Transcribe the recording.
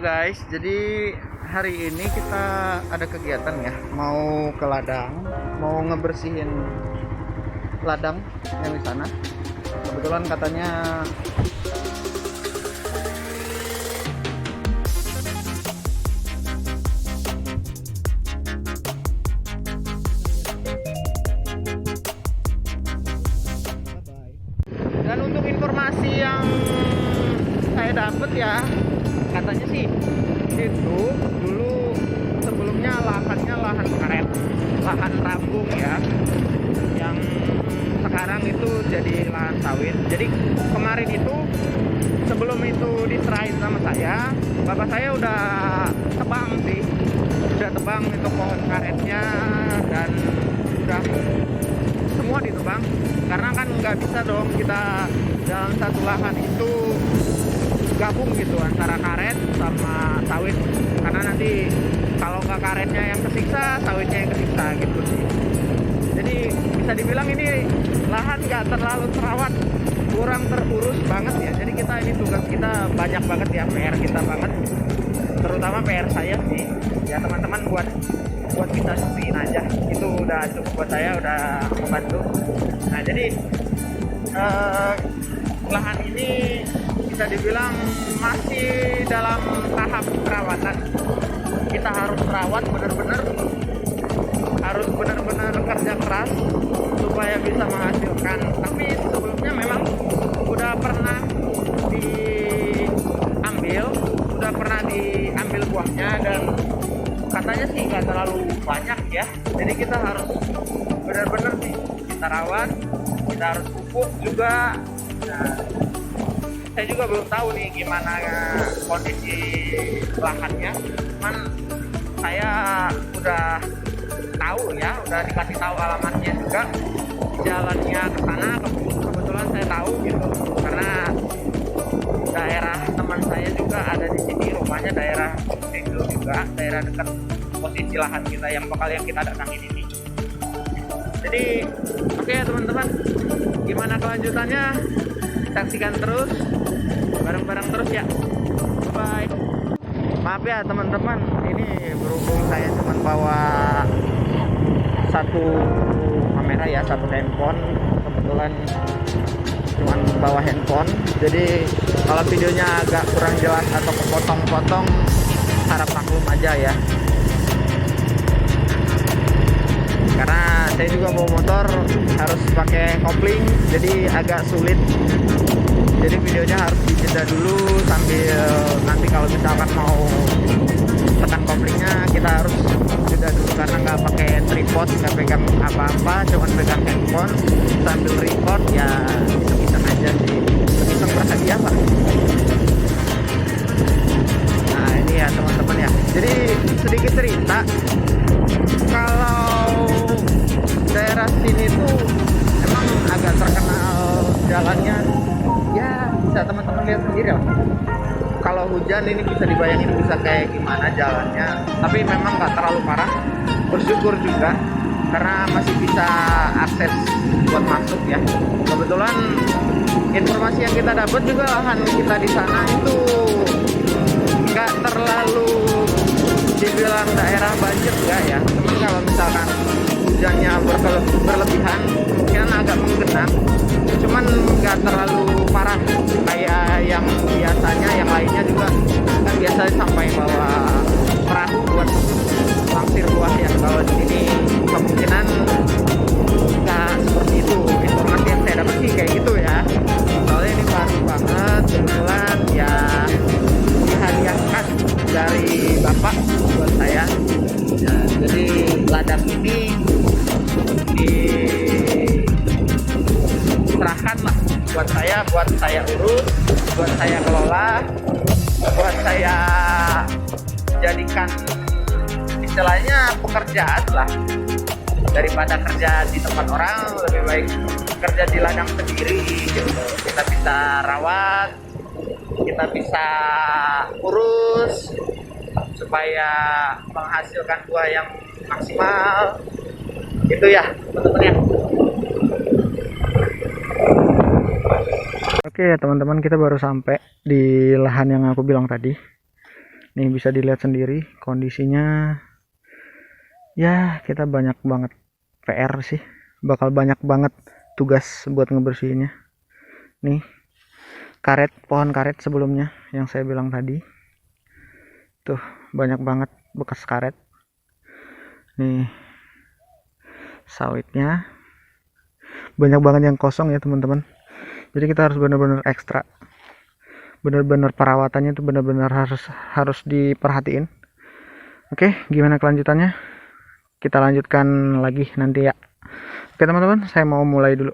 guys, jadi hari ini kita ada kegiatan ya, mau ke ladang, mau ngebersihin ladang yang di sana. Kebetulan katanya dan untuk informasi yang saya dapat ya, katanya sih itu dulu sebelumnya lahannya lahan karet, lahan rambung ya, yang sekarang itu jadi lahan sawit. Jadi kemarin itu sebelum itu diserahin sama saya, bapak saya udah tebang sih, udah tebang itu pohon karetnya dan udah semua ditebang, karena kan nggak bisa dong kita dalam satu lahan itu gabung gitu antara karet sama sawit, karena nanti kalau nggak karetnya yang kesiksa, sawitnya yang kesiksa gitu sih. Jadi bisa dibilang ini lahan nggak terlalu terawat, kurang terurus banget ya. Jadi kita ini tugas kita banyak banget ya, PR kita banget, terutama PR saya sih ya. Teman-teman buat kita supiin aja, itu udah cukup buat saya, udah membantu. Nah jadi lahan ini bisa dibilang masih dalam tahap perawatan. Kita harus rawat benar-benar, harus benar-benar kerja keras supaya bisa menghasilkan. Tapi sebelumnya memang udah pernah diambil buahnya, dan katanya sih nggak terlalu banyak ya. Jadi kita harus benar-benar nih kita rawat, kita harus pupuk juga. Nah, saya juga belum tahu nih gimana kondisi lahannya, cuman saya udah tahu ya, udah dikasih tahu alamatnya juga, jalannya ke sana kebetulan saya tahu gitu, karena daerah teman saya juga ada di sini, rumahnya daerah itu juga, daerah dekat posisi lahan kita yang kita datangin ini. Jadi oke teman-teman, gimana kelanjutannya saksikan terus, bareng-bareng terus ya. Bye. Maaf ya teman-teman, ini berhubung saya cuma bawa satu kamera ya, satu handphone, kebetulan cuma bawa handphone, jadi kalau videonya agak kurang jelas atau kepotong-potong, harap maklum aja ya, karena saya juga bawa motor harus pakai kopling, jadi agak sulit. Jadi videonya harus dijeda dulu sambil nanti kalau misalkan mau tekan koplingnya kita harus jeda dulu, karena nggak pakai tripod, nggak pegang apa-apa, cuman pegang handphone sambil record ya, iseng-iseng aja sih, iseng berhadiah lah. Nah ini ya teman-teman ya, jadi sedikit cerita, kalau daerah sini tuh emang agak terkenal jalannya ya, bisa teman-teman lihat sendiri lah. Kalau hujan ini bisa dibayangin bisa kayak gimana jalannya, tapi memang nggak terlalu parah, bersyukur juga karena masih bisa akses buat masuk ya. Kebetulan informasi yang kita dapat juga, lahan kita di sana itu nggak terlalu dibilang daerah banjir enggak ya, cuman kalau misalkan hujannya berlebihan kemungkinan agak menggenang, cuman nggak terlalu parah kayak yang biasanya. Yang lainnya juga kan biasanya sampai bawa perahu buat langsir buah ya, kalau di sini kemungkinan nggak seperti itu. Informasi yang saya dapat sih kayak gitu ya, soalnya ini baru banget kebetulan ya, dihadiahkan dari bapak buat saya ya. Jadi ladang ini diserahkan lah buat saya urus, buat saya kelola, buat saya jadikan istilahnya pekerjaan lah. Daripada kerja di tempat orang, lebih baik kerja di ladang sendiri gitu. Kita bisa rawat, kita bisa urus supaya menghasilkan buah yang maksimal gitu ya teman-teman ya. Oke ya teman-teman, kita baru sampai di lahan yang aku bilang tadi. Nih bisa dilihat sendiri kondisinya. Ya kita banyak banget PR sih, bakal banyak banget tugas buat ngebersihinnya. Nih pohon karet sebelumnya yang saya bilang tadi tuh banyak banget bekas karet. Nih sawitnya banyak banget yang kosong ya teman-teman, jadi kita harus benar-benar ekstra, benar-benar perawatannya itu benar-benar harus diperhatiin. Oke, gimana kelanjutannya kita lanjutkan lagi nanti ya. Oke teman-teman, saya mau mulai dulu.